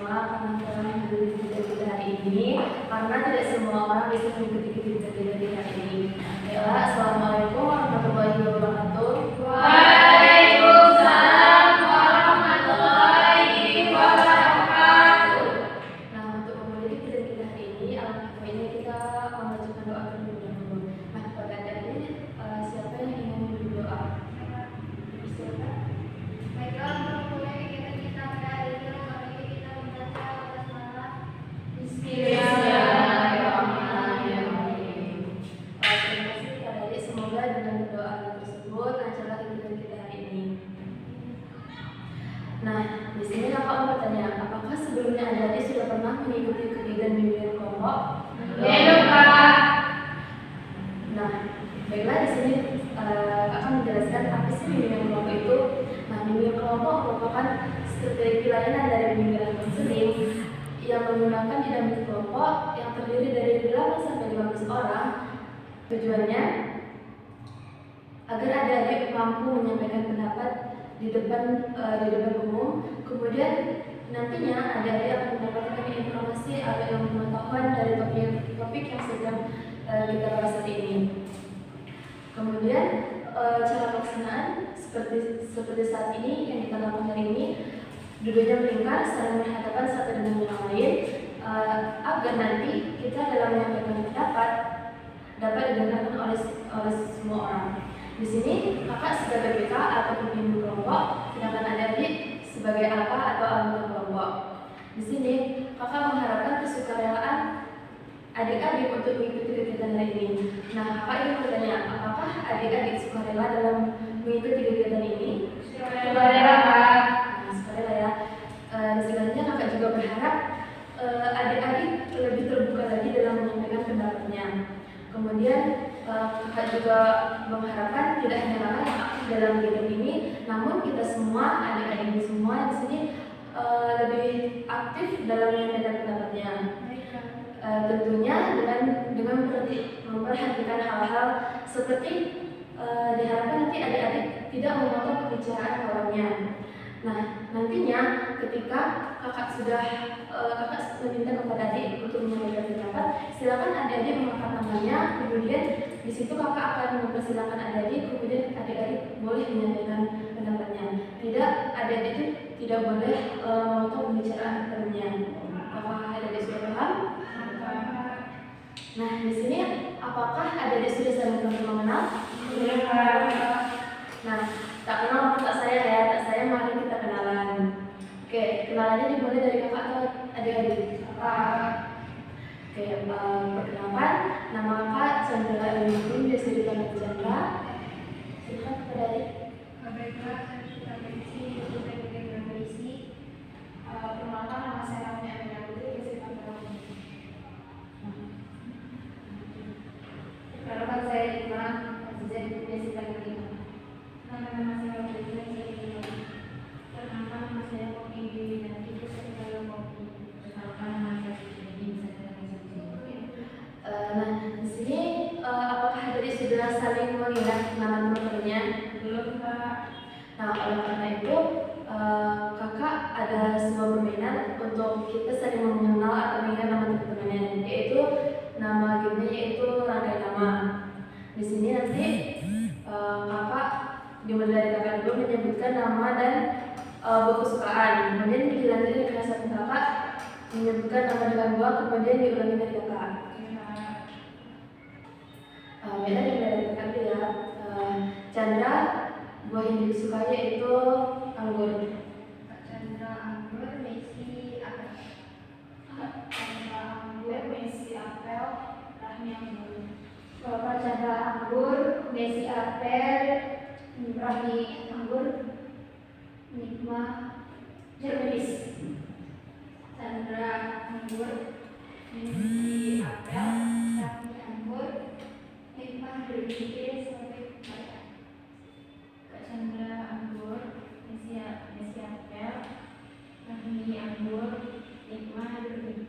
semua karena telah hadir di kita hari ini, karena tidak semua orang bisa mengikuti kita di hari ini. Baiklah, assalamualaikum warahmatullahi wabarakatuh. Waalaikumsalam warahmatullahi wabarakatuh. Nah, untuk memulai kita hari ini, alangkah baiknya kita membacakan doa terlebih dahulu. Nah, pada adik-adik, siapa yang ingin memberi doa? Silakan. Baiklah, untuk mulai kegiatan kita pada hari ini, mari kita membaca basmalah. Bismillahirrahmanirrahim. Terima kasih kepada adik, semoga dengan doa tersebut lancarlah kegiatan kita hari ini. Nah, di sini kakak mau bertanya, apakah sebelumnya adik sudah pernah mengikuti kegiatan bimbingan kelompok? Belum, Kak. Nah, baiklah, di sini akan menjelaskan apa sih bimbingan kelompok itu. Nah, bimbingan kelompok merupakan strategi layanan dari bimbingan konseling yang menggunakan dinamika kelompok yang terdiri dari 8 sampai 15 orang. Tujuannya agar adik-adik mampu menyampaikan pendapat di depan umum. Kemudian nantinya adik-adik akan mendapatkan informasi atau pengetahuan dari topik yang sedang kita bahas hari ini. Kemudian cara pelaksanaan seperti saat ini yang kita lakukan hari ini, duduknya melingkar, saling berhadapan satu dengan yang lain, agar nanti kita dalam menyampaikan pendapat dapat didengarkan oleh semua orang. Di sini kakak sebagai BK atau pemimpin kelompok, sedangkan adik-adik sebagai apa atau anggota kelompok. Di sini kakak mengharapkan kesukarelaan adik-adik untuk mengikuti kegiatan hari ini. Nah, kakak ingin bertanya, apakah adik-adik sukarela dalam mengikuti kegiatan ini? Sukarela, Kak. Nah, sukarela ya. Selanjutnya kakak juga berharap adik-adik lebih terbuka lagi dalam menyampaikan pendapatnya. Kemudian kakak juga mengharapkan tidak hanya kakak yang aktif dalam kegiatan ini, namun kita semua, adik-adik semua di sini lebih aktif dalam menyampaikan pendapatnya. Tentunya dengan memperhatikan hal-hal seperti diharapkan nanti adik-adik tidak memotong pembicaraan kawannya. Nah, nantinya ketika kakak meminta kepada adik untuk menyampaikan pendapat, silakan adik-adik mengangkat tangannya, kemudian di situ kakak akan mempersilahkan adik-adik, kemudian adik-adik boleh menyampaikan pendapatnya. Tidak, adik-adik itu tidak boleh memotong pembicaraan kawannya. Apakah adik-adik sudah paham? Nah, di sini apakah adik-adik sudah saling mengenal? Nah, tak kenal maka tak sayang ya, tak sayang mari kita kenalan. Oke, kenalannya dimulai dari kakak atau adik-adik? Oke, perkenalkan, nama kakak Chandra Elvin, biasa dipanggil Chandra. Silakan kepada adik. Baiklah, saya sudah berisi, sudah berisi. Perkenalkan, nama saya Ramya Amelia Putri, biasa dipanggil Ramya. Perkenalkan, saya Iman Aziza, biasa dipanggil Iman. Nama saya Putri, biasa dipanggil Iman. Perkenalkan, nama saya Kopi Dewi dan itu saya dipanggil Kopi. Perkenalkan, nama saya Suci, bisa dipanggil Suci. Nah, di sini apakah adik sudah saling mengingat nama teman-temannya? Belum, Kak. Nah, oleh karena itu kakak ada sebuah permainan untuk kita saling mengenal atau mengingat nama teman-temannya, yaitu nama gamenya yaitu rangkai nama. Di sini nanti kakak dimulai dari kakak dulu menyebutkan nama dan buku kesukaan. Kemudian dilanjutkan dengan satu kakak menyebutkan nama dengan buah, kemudian diulangi dari kakak. Beda dari kakak dulu ya. Chandra, buah yang disukai yaitu anggur. Chandra anggur, Messi apel. Chandra anggur, Messi apel, Rahmi anggur. Bapak Chandra anggur, Messi apel, Rahmi anggur, Nikma jeruk. Chandra anggur, Messi apel, Rahmi anggur, Nikma jeruk. Chandra anggur, Messi apel, Rahmi anggur, Nikma jeruk.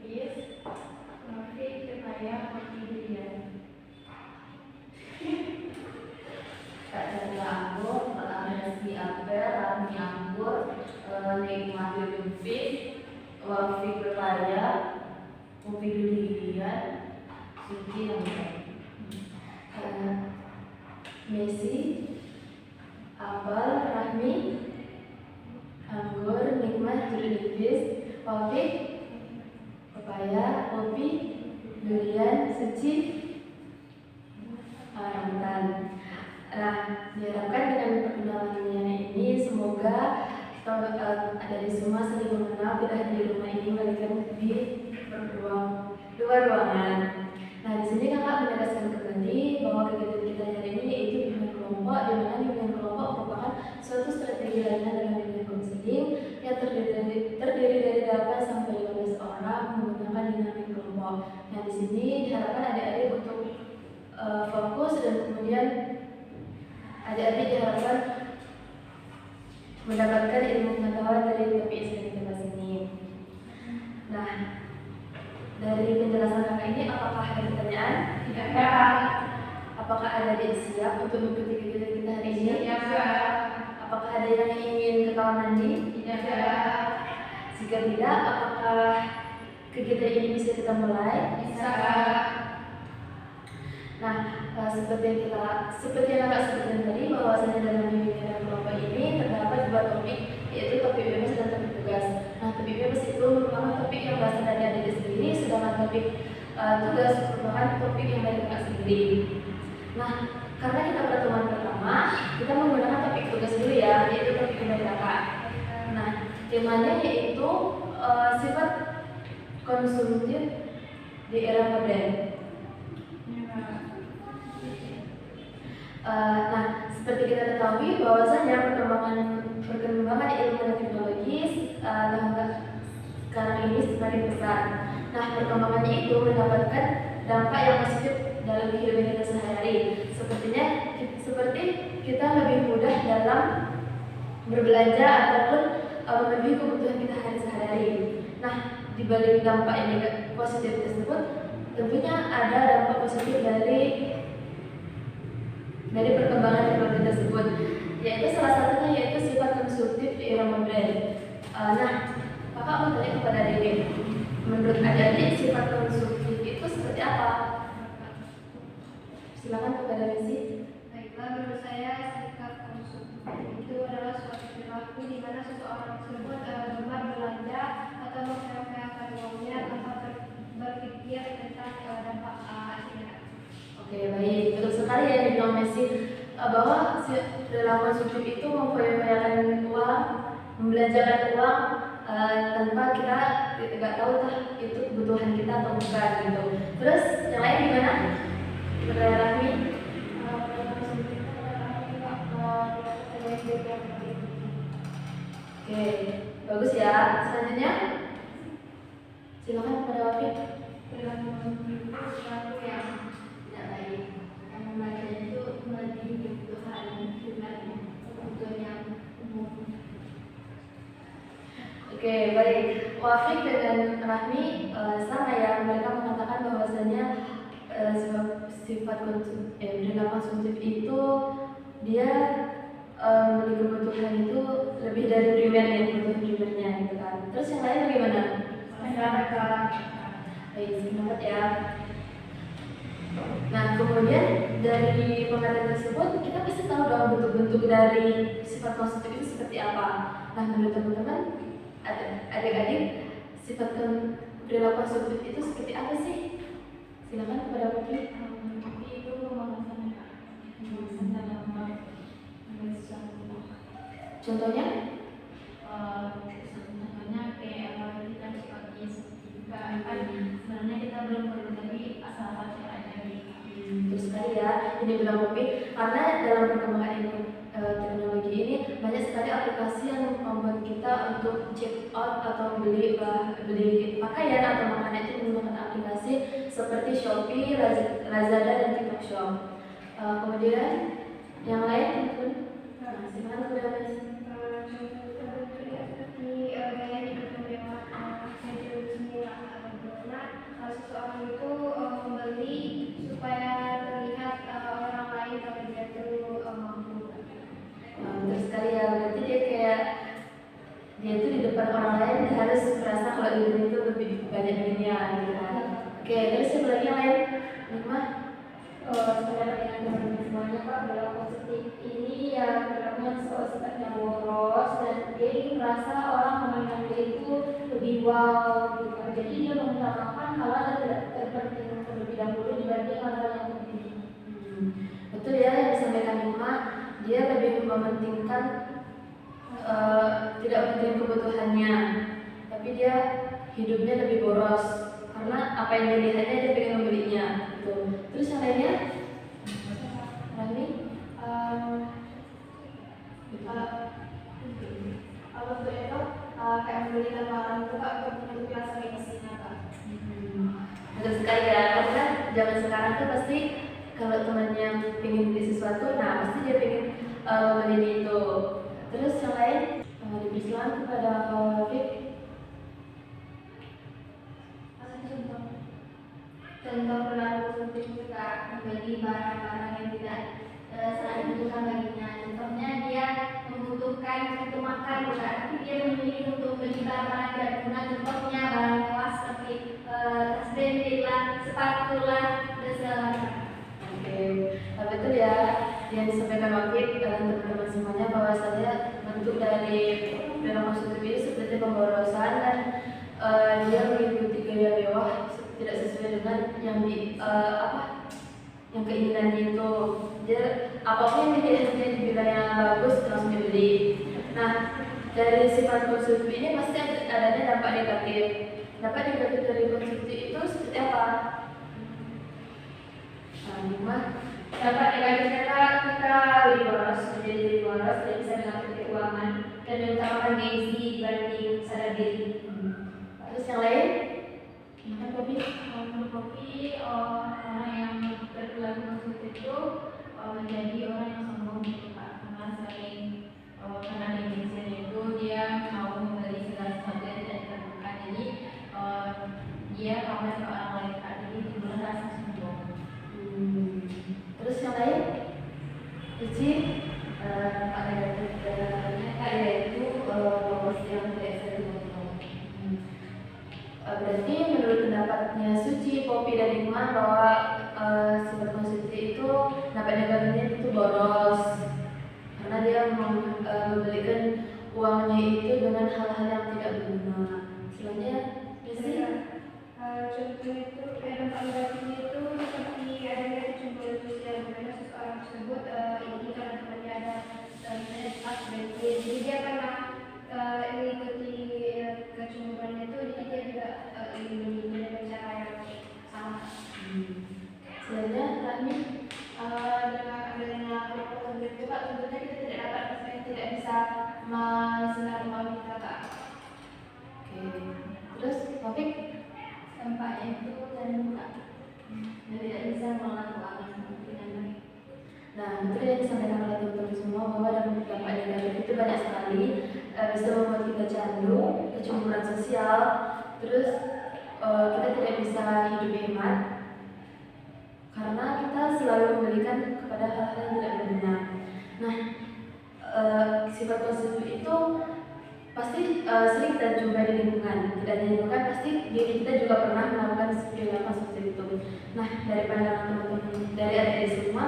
Rafi kekaya kopi durian. Kak Chandra anggur, Messi apel, Rahmi anggur, Nikma jeruk. Wafik pepaya, Upi durian, Suci anggur. Messi, apel, Rahmi, anggur, nikmat, jeruk nipis, Wafik, pepaya, kopi, durian, Suci, rambutan. Nah, diharapkan dengan perkenalannya ini semoga dari semua saling mengenal, tidak hanya di rumah ini melainkan di luar ruangan. Nah, di sini kakak menegaskan kembali bahwa kegiatan kita hari ini yaitu bimbingan kelompok, di mana bimbingan kelompok merupakan suatu strategi layanan dalam bimbingan konseling yang terdiri dari 8 sampai 15 orang menggunakan dinamik kelompok. Nah, di sini diharapkan adik-adik untuk fokus dan kemudian adik-adik diharapkan mendapatkan ilmu pengetahuan dari topik yang sedang kita bahas ini. Nah, dari penjelasan kakak ini, apakah ada pertanyaan? Tidak ada. Apakah adik-adik siap untuk mengikuti kegiatan kita hari ini? Tidak. Apakah ada yang ingin ke kamar mandi? Tidak. Jika tidak, apakah kegiatan ini bisa kita mulai? Bisa. Nah, seperti yang kakak sebutkan tadi, bahwasanya dalam bimbingan kelompok ini terdapat 2 topik, yaitu topik bebas dan topik tugas. Nah, topik bebas itu merupakan topik yang berasal dari adik-adik sendiri, sedangkan topik tugas merupakan topik yang dari kakak sendiri. Nah, karena kita pertemuan pertama, kita menggunakan topik tugas dulu ya, yaitu topik yang dari kakak. Nah, temanya yaitu sifat konsumtif di era modern. Nah, seperti kita ketahui bahwasanya perkembangan ilmu dan teknologi sekarang ini semakin besar. Nah, perkembangannya itu mendapatkan dampak yang positif dalam kehidupan kita sehari-hari. Seperti kita lebih mudah dalam berbelanja ataupun memenuhi kebutuhan kita sehari-hari. Nah, di balik dampak yang positif tersebut, tentunya ada dampak positif dari perkembangan teknologi tersebut, yaitu salah satunya yaitu sifat konsumtif di era modern. Nah, kakak mau tanya kepada adik-adik, menurut adik-adik sifat konsumtif itu seperti apa? Silakan kepada Messi. Baiklah, menurut saya sikap konsumtif itu adalah suatu perilaku di mana seseorang tersebut gemar belanja atau memperkirakan uangnya tanpa berpikir tentang dampak hasilnya. Oke, baik. Betul sekali ya dibilang Messi bahwa perilaku konsumtif itu memfoya-foyakan uang, membelanjakan uang tanpa kita tidak tahu itu kebutuhan kita atau bukan gitu. Terus yang lain gimana? Rahmi? Oke, bagus ya. Selanjutnya, silakan kepada Wafik. Perilaku konsumtif itu sesuatu yang tidak baik. Yang membacanya itu melebihi kebutuhan pribadi, kebutuhan yang umum. Oke, baik. Wafik dengan Rahmi sama ya, mereka mengatakan bahwasanya sifat perilaku konsumtif itu dia memiliki kebutuhan itu lebih dari primernya, kebutuhan primernya gitu kan. Terus yang lain bagaimana? Baik, semangat ya. Nah, kemudian dari pengertian tersebut kita bisa tahu dong bentuk-bentuk dari sifat konsumtif itu seperti apa. Nah, menurut teman-teman, adik-adik, sifat perilaku konsumtif itu seperti apa sih? Silakan kepada Putri. Itu pemanasan dalam Contohnya? Contohnya kayak kita seperti kan sebenarnya kita belum perlu lagi asal aja gitu. Terus sekali ya, ini bilang Popi, karena dalam perkembangan teknologi ini banyak sekali aplikasi yang membuat kita untuk check out atau beli pakaian atau makanan itu menggunakan aplikasi seperti Shopee, Lazada, dan TikTok Shop. Kemudian yang lain mungkin, silakan kepada Mas. Seseorang itu membeli supaya terlihat orang lain kalau dia itu mampu. Terus sekali ya, berarti dia itu di depan orang lain dia harus merasa kalau kalau di dunia itu lebih banyak dunia gitu kan. Oke, terus yang lagi yang lain, Nikmah? Sebenarnya dengan teman-teman semuanya Kak, dalam positif ini ya terdapat sifatnya boros dan dia merasa orang memandang dia itu lebih wow gitu kan. Jadi dia mengutamakan hal-hal yang tidak terpenting terlebih dahulu dibanding hal-hal yang penting. Betul ya yang disampaikan Nikmah, dia lebih mementingkan tidak mementingkan kebutuhannya, tapi dia hidupnya lebih boros karena apa yang dilihatnya dia pengen membelinya gitu. Terus yang lainnya, Rahmi? Kalau untuk itu kayak membelikan barang itu Kak untuk menutupi rasa gengsinya Kak. Betul sekali ya, karena kan zaman sekarang tuh pasti kalau temannya pengen beli sesuatu, nah pasti dia pengen membeli itu. Terus yang lain, diberi silakan kepada Viv. Contoh perilaku seperti itu Kak, membeli barang-barang yang tidak sangat dibutuhkan baginya. Contohnya dia membutuhkan untuk makan, berarti dia memilih untuk beli barang yang tidak berguna. Contohnya barang mewah seperti tas branded lah, sepatu lah, dan segala macam. Oke, betul ya yang disampaikan Wakil dan teman-teman semuanya bahwasanya bentuk dari perilaku positif ini seperti pemborosan dan dia mengikuti gaya mewah tidak sesuai dengan yang yang keinginannya itu. Dia apapun yang dilihatnya dibilang yang bagus langsung dibeli. Nah, dari sifat konsumtif ini pasti adanya dampak negatif. Dampak negatif dari konsumtif itu seperti apa? Nah, Dampak negatifnya kita lebih boros, menjadi lebih boros, tidak bisa mengatur keuangan dan mengutamakan gengsi dibanding sadar diri. Terus yang lain? Makan kopi? Menurut Kopi, orang yang berperilaku konsumtif itu menjadi orang yang sombong gitu Kak, karena sering karena gengsinya itu dia mau membeli segala sesuatu yang tidak diperlukan. Jadi dia pamer ke orang lain Kak, jadi timbul rasa sombong. Terus yang lain? Uci? Dampak negatif dari yaitu boros yang tidak bisa dikontrol. Berarti menurut pendapatnya Suci, Popi, dan Nikmah bahwa sifat konsumtif itu dampak negatifnya itu boros karena dia membelikan uangnya itu dengan hal-hal yang tidak berguna. Selanjutnya, Desi? Contoh itu dampak negatifnya itu seperti adanya kecemburuan sosial dimana seseorang tersebut ini karena temannya ada tas branded, jadi dia karena mengikuti kecemburuannya itu jadi dia juga ingin dengan cara yang sama. Selanjutnya, Rahmi? Dengan adanya perilaku itu Kak, tentunya kita tidak dapat tidak bisa mengisikan uang kita Kak. Oke. Terus, Taufik? Dampaknya itu dan Kak, tidak bisa mengelola keuangan dengan baik. Nah, betul yang disampaikan oleh teman-teman semua bahwa dampak negatif itu banyak sekali, bisa membuat kita candu, kecemburuan sosial, terus kita tidak bisa hidup hemat karena kita selalu memberikan kepada hal-hal yang tidak berguna. Nah, sifat konsumtif itu pasti sering kita jumpai di lingkungan. Tidak hanya lingkungan, pasti diri kita juga pernah melakukan perilaku seperti itu. Nah, dari pandangan teman-teman dari adik-adik semua,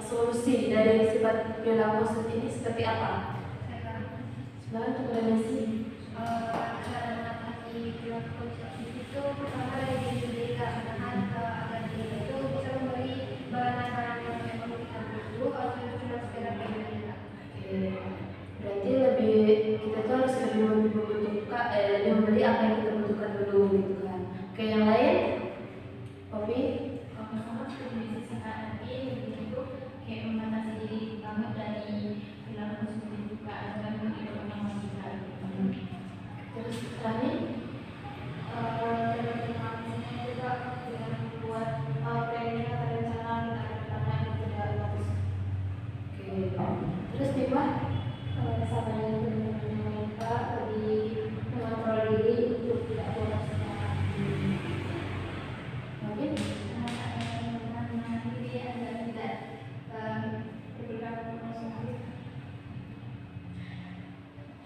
solusi dari sifat perilaku seperti ini seperti apa? Sebenarnya untuk Messi, Cara mengatasi perilaku konsumtif itu pertama dari diri sendiri Kak, menahan agar diri itu bisa membeli barang-barang yang memang kita butuh atau yang cuma sekedar pengen Kak. berarti kita tuh harus lebih membutuhkan, lebih membeli apa yang kita butuhkan dulu gitu kan. Oke, yang lain, Popi? Sama seperti di sisi nanti itu kayak membatasi diri banget dari perilaku konsumtif juga agar hidup yang masih baik. Terus Rani? Maksudnya juga dengan membuat planning atau rencana kita yang tidak bagus. Oke. Terus Nikmah? Sama yang kita lebih mengontrol diri untuk tidak boros. Mungkin? Diri agar tidak Perilaku konsumtif.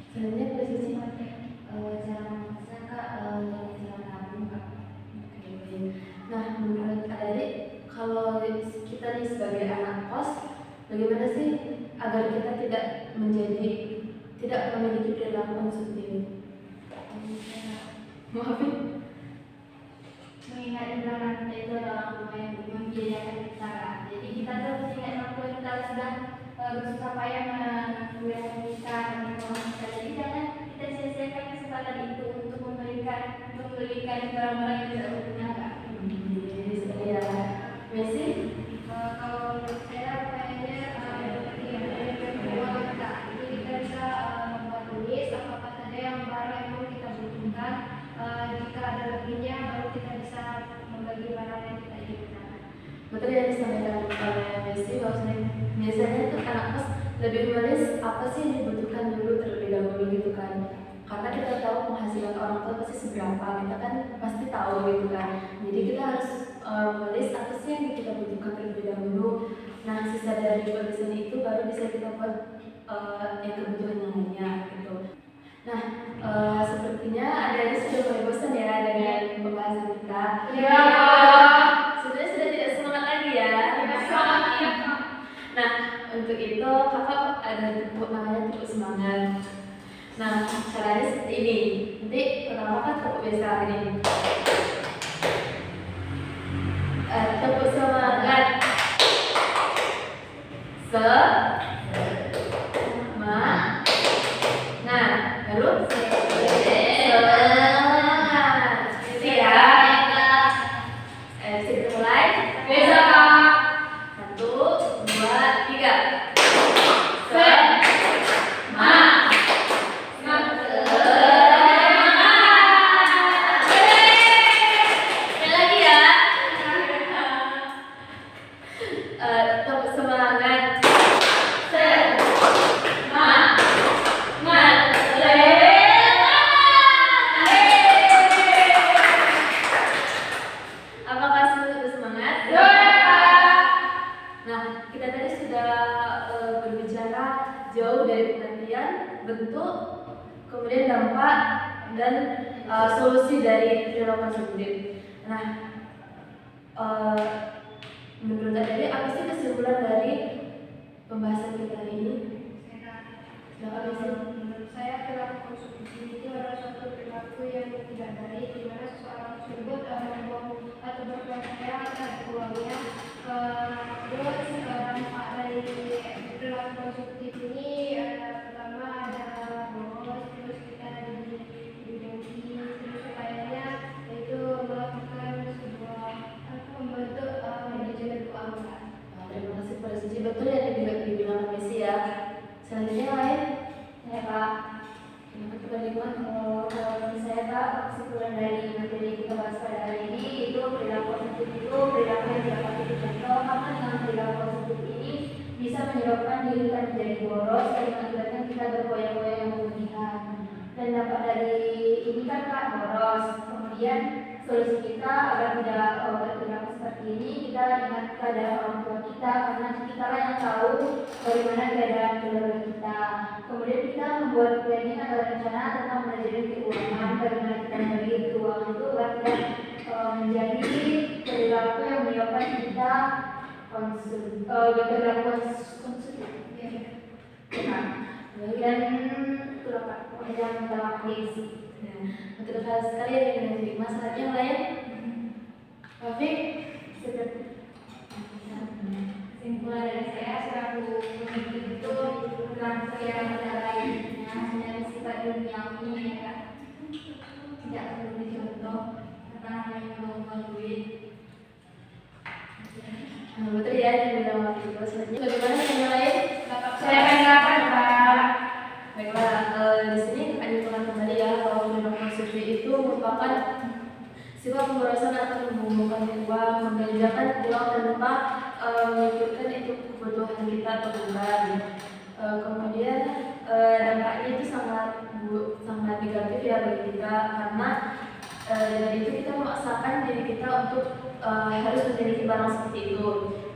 Selanjutnya posisi cara Maafin. Mengingat di belakang kita itu ada orang tua yang membiayakan kita kan. Jadi kita terus ingat orang tua kita sudah bersusah payah menguliakan kita, mendidik kita. Jadi jangan kita sia-siakan kesempatan itu untuk membelikan barang-barang yang tidak berguna kan. Ya, Messi. Kalau menurut saya kayaknya seperti yang tadi yang kedua kita bisa membuat list apa saja yang barang yang mau kita butuhkan. Jika ada lebihnya baru kita bisa membagi barang yang kita inginkan. Betul yang disampaikan oleh Messi, bahwasanya biasanya tuh anak kos lebih menulis apa sih yang dibutuhkan dulu terlebih dahulu gitu kan. Karena kita tahu penghasilan orang tua pasti seberapa, kita kan pasti tahu gitu kan. Jadi kita harus menulis apa sih yang kita butuhkan terlebih dahulu. Nah, sisa dari tulisan itu baru bisa kita buat yang kebutuhan yang lainnya gitu. Nah, sepertinya adik-adik sudah mulai bosan ya dengan pembahasan kita. Ya. Sudah tidak semangat lagi ya. Nah, untuk itu kakak ada namanya tepuk semangat. Nah, caranya seperti ini. Nanti pertama kan tepuk biasa ini. Tepuk semangat. Nah, baru semangat. Gitu ya. Kita mulai. Besok. 1, 2, 3. Jauh dari pengertian, bentuk, kemudian dampak dan solusi dari perilaku konsumtif. Nah, menurut Adi, apa sih kesimpulan dari pembahasan kita hari ini? Menurut saya perilaku konsumtif itu adalah suatu perilaku yang tidak baik, di mana seseorang tersebut membuang atau berpakaian terhadap uangnya. Terus dampak dari perilaku konsumtif ini pertama ada boros, terus kita didengki, terus lainnya yaitu melakukan sebuah membentuk manajemen keuangan. Terima kasih pada sisi betul yang dibilang Messi ya. Selanjutnya yang lain, Ya Pak. Kalau saya Pak, kesimpulan dari materi kita bahas pada hari ini itu perilaku konsumtif itu perilaku yang tidak patut dicontoh, karena dengan perilaku konsumtif ini bisa menyebabkan diri kita menjadi boros dan mengakibatkan kita bergoyang-goyang yang berlebihan. Dan dampak dari ini kan Pak boros. Kemudian solusi kita agar tidak berperilaku seperti ini, kita ingat kepada orang tua kita, karena kita lah yang tahu bagaimana keadaan keluarga kita. Kemudian kita membuat planning atau rencana tentang manajemen keuangan, bagaimana kita membagi keuangan itu agar tidak menjadi perilaku yang menyebabkan kita berperilaku konsumtif. Dan itulah Pak, yang dalam gengsi. betul sekali ya dengan masalah yang lain. Rafiq, seperti Kesimpulan dari saya selaku pemimpin itu perilaku yang tidak baiknya dari sifat duniawi ya, tidak perlu dicontoh karena hanya membuang duit. betul ya yang dibilang Rafiq. Selanjutnya bagaimana yang lain? Saya katakan Pak. Baiklah, di sini akan ditemukan kembali ya bahwa perilaku konsumtif itu merupakan sifat pemborosan atau membumbungkan uang, membelanjakan uang tanpa memikirkan itu kebutuhan kita atau bukan. Kemudian dampaknya itu sangat negatif ya bagi kita, karena dengan itu kita memaksakan diri kita untuk harus memiliki barang seperti itu.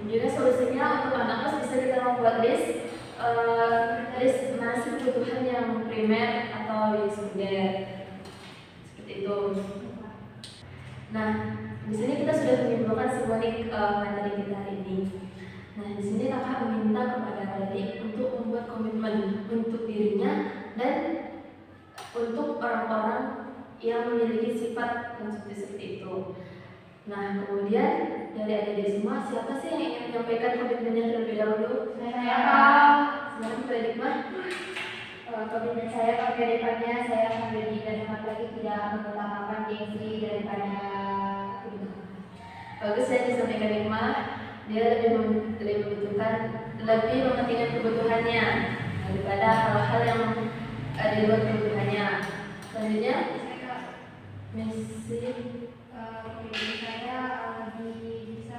Juga solusinya untuk anak kos bisa kita membuat list mana sih kebutuhan yang primer atau yang sekunder seperti itu. Nah, di sini kita sudah menyimpulkan semua materi kita hari ini. Nah, di sini kakak meminta kepada adik untuk membuat komitmen untuk dirinya dan untuk orang-orang yang memiliki Nah, kemudian dari adik-adik semua, siapa sih yang ingin menyampaikan komitmennya terlebih dahulu? Saya Pak. Silakan Mbak Nikmah. Komitmen saya pada depannya saya akan lebih dan hemat lagi, tidak mengutamakan gengsi daripada kebutuhan. Bagus ya disampaikan Nikmah. Dia lebih mementingkan kebutuhannya daripada hal-hal yang di luar kebutuhannya. Selanjutnya, misi Komitmen saya lebih bisa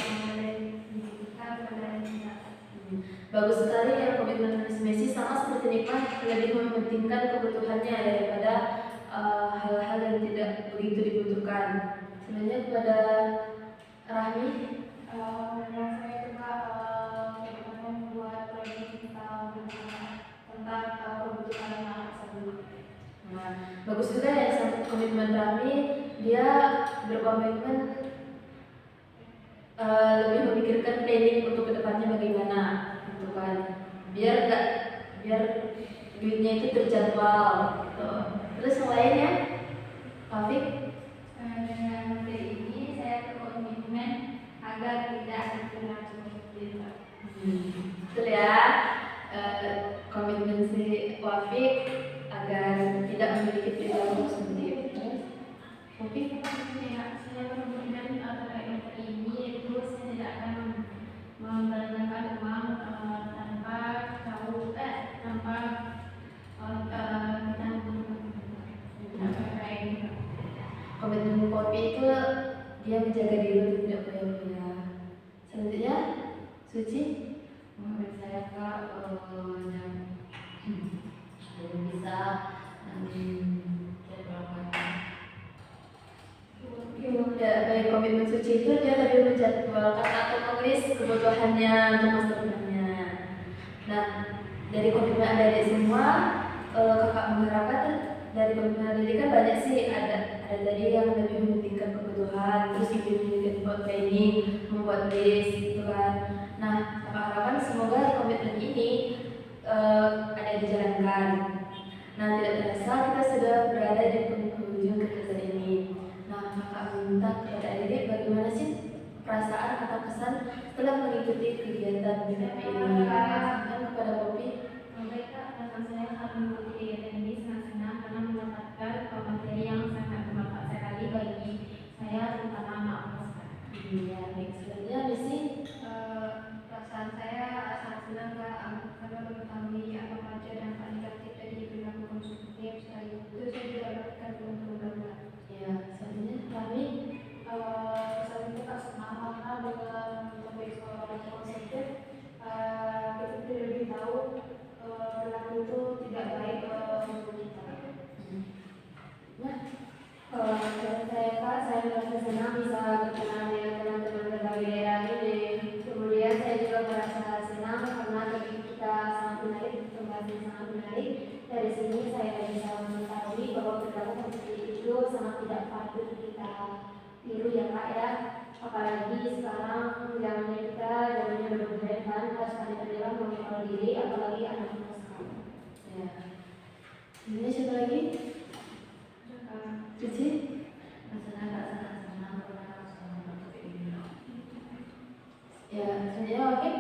menjadi digital pada bagus sekali ya komitmen Messi, sama seperti Nikmah, lebih mementingkan kebutuhannya daripada hal-hal yang tidak begitu dibutuhkan. Selanjutnya kepada Rahmi. Yang saya coba bagaimana membuat proyek tentang kebutuhan anak tersebut. Nah, bagus juga ya komitmen Rahmi, dia berkomitmen lebih memikirkan planning untuk kedepannya bagaimana, gitu kan, biar duitnya itu terjadwal. Gitu. Terus yang lainnya, Taufik? dengan materi ini saya berkomitmen agar tidak berlangsung seperti itu. Betul ya, komitmen si Taufik agar tidak memiliki perilaku seperti itu. Taufik? Saya berkomitmen terkait materi ini, itu saya tidak akan membelanjakan uang tanpa tahu tanpa kita Komitmen Poppy itu dia menjaga diri untuk tidak foya-foya. Selanjutnya, Suci. Menurut saya Kak, belum bisa Ya, baik, komitmen Suci itu dia lebih menjadwalkan atau menulis kebutuhannya untuk masa depannya. Nah, dari komitmen adik-adik semua, kakak mengharapkan dari komitmen adik kan banyak sih, ada tadi yang lebih mementingkan kebutuhan, terus lebih mementingkan buat planning, membuat list gitu kan. Nah, kakak harapkan semoga komitmen ini ada dijalankan. Nah, tidak terasa kita sudah berada di penghujung kegiatan ini. Nah, kakak minta kepada adik bagaimana sih perasaan atau kesan setelah mengikuti kegiatan BKP ini? Dan kepada Poppy. Mereka akan saya saat mengikuti kegiatan ini sangat senang karena mendapatkan materi yang sangat bermanfaat sekali bagi saya terutama anak kelas. Iya, baik. Selanjutnya misi. Perasaan saya sangat senang karena mengetahui apa saja dampak negatif dari perilaku konsumtif. Selain itu saya juga mendapatkan teman-teman. Ya, selanjutnya kami. Saya juga senang karena dengan topik konsumtif kita lebih tahu perilaku itu tidak baik untuk kita. Dan saya Kak, saya merasa senang bisa berkenalan dengan teman-teman berbagai daerah ini. Kemudian saya juga merasa senang karena topik kita sangat menarik, pembahasan sangat menarik. Dari sini saya bisa mengetahui bahwa perilaku seperti itu sangat tidak patut kita tiru ya Kak ya. Apalagi sekarang zamannya kita zamannya berbudaya kan, harus ada dalam mengontrol diri, apalagi anak-anak sekarang. Ya. Ini siapa lagi? Suci. Ya, selanjutnya oke.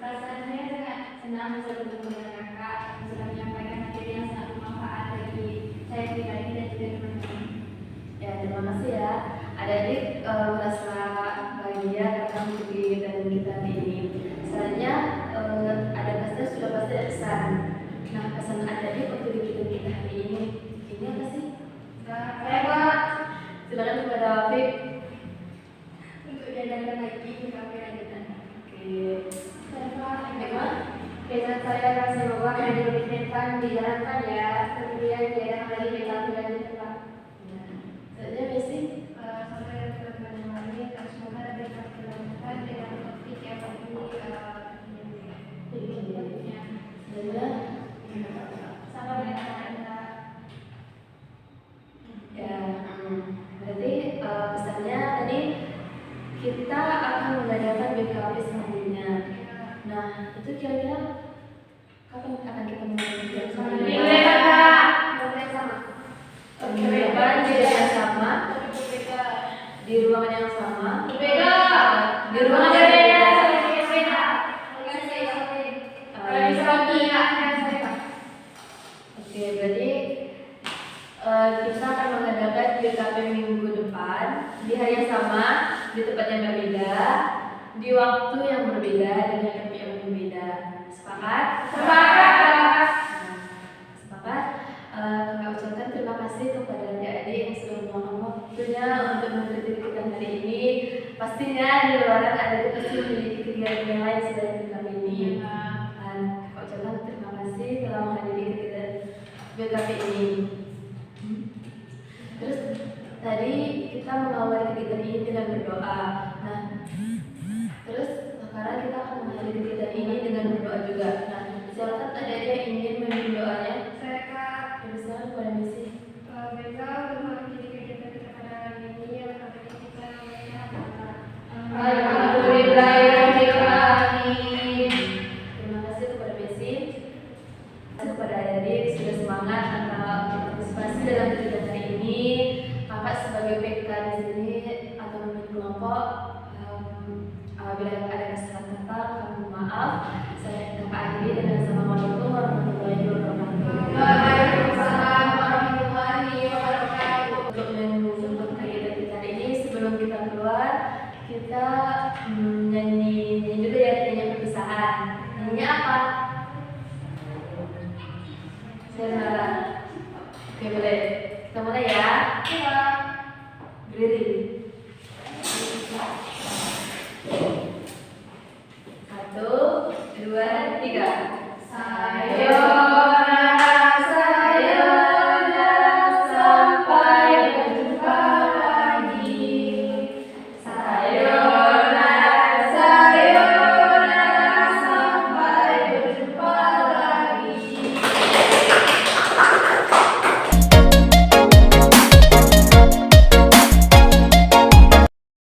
Perasaan saya sangat senang bisa bertemu dengan kakak, bisa menyampaikan materi yang sangat bermanfaat bagi saya pribadi dan juga teman-teman. Ya, terima kasih ya. Adik-adik merasa bahagia karena mengikuti kegiatan kita hari ini. Selanjutnya ada pasti sudah pasti ada pesan. Nah, pesan adik-adik untuk kegiatan kita hari ini apa sih? Saya Pak, Silakan kepada Afif. untuk diadakan lagi di kafe lanjutan. Oke. Saya Pak, Nikmah. pesan saya akan semoga yang dikomitmenkan dijalankan ya, kemudian diadakan lagi di kafe lanjutan Pak. Ya. Selanjutnya Messi. Saya teman-teman yang lain semoga dapat dilakukan dengan topik yang Selanjutnya. sama dengan anak-anak. Ya, berarti pesannya tadi kita akan mengadakan BKP selanjutnya. Nah, itu kira-kira kapan akan kita mengadakan BKP selanjutnya? Minggu depan Kak. Minggu depan sama. Oke, berarti kita akan mengadakan GKP minggu depan di hari yang sama, di tempat yang berbeda, di waktu yang berbeda, dengan topik yang berbeda. Sepakat? Sepakat. Sepakat. Kakak ucapkan terima kasih kepada adik-adik yang sudah meluangkan waktunya untuk mengikuti kita hari ini. Pastinya di luar adik pasti memiliki kegiatan yang lain selain GKP ini. Dan kakak ucapkan terima kasih telah menghadiri kegiatan GKP ini. Terus tadi kita mengawali kegiatan ini dengan berdoa. Nah, terus sekarang kita akan mengakhiri kegiatan ini dengan berdoa juga. Nah, silakan ada yang ingin memimpin doanya. Saya Kak. Silakan kepada misi. Baiklah, untuk mengakhiri kegiatan kita pada hari ini, yang kami kita namanya Alhamdulillahirrahmanirrahim. Terima kasih kepada Messi, kepada adik sudah semangat antara partisipasi dalam kegiatan hari ini. Kakak sebagai PK di sini atau memimpin kelompok, apabila ada kesalahan kata, kami mohon maaf. Saya kakak akhiri dengan assalamualaikum warahmatullahi wabarakatuh. Waalaikumsalam warahmatullahi wabarakatuh. Untuk menutup kegiatan kita hari ini, sebelum kita keluar, kita nyanyi juga ya, nyanyi perpisahan. Nyanyinya apa? Saya marah. Oke, boleh. Kita mulai ya. Iya. Berdiri. 1, 2, 3. Saya